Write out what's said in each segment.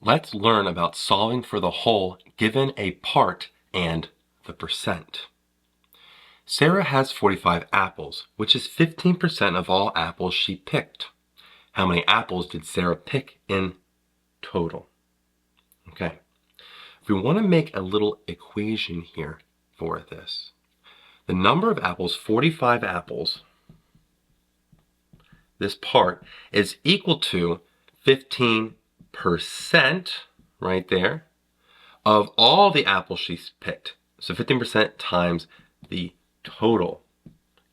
Let's learn about solving for the whole given a part and the percent. Sarah has 45 apples, which is 15% of all apples she picked. How many apples did Sarah pick in total? Okay, if we want to make a little equation here for this, the number of apples, 45 apples, this part is equal to 15% right there of all the apples she's picked. So 15% times the total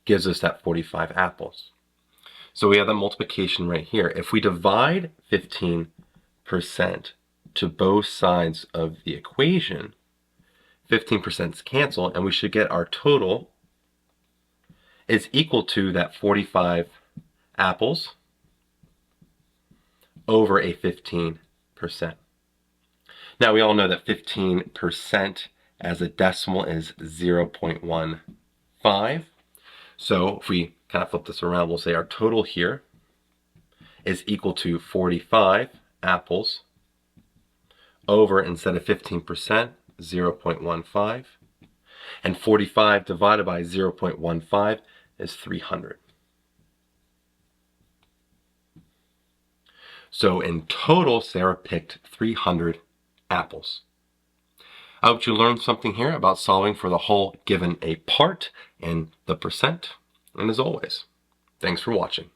gives us that 45 apples. So we have that multiplication right here. If we divide 15% to both sides of the equation, 15% cancel, and we should get our total is equal to that 45 apples over a 15%. Now we all know that 15% as a decimal is 0.15. So if we kind of flip this around, we'll say our total here is equal to 45 apples over, instead of 15%, 0.15. And 45 divided by 0.15 is 300. So in total, Sarah picked 300 apples. I hope you learned something here about solving for the whole given a part and the percent. And as always, thanks for watching.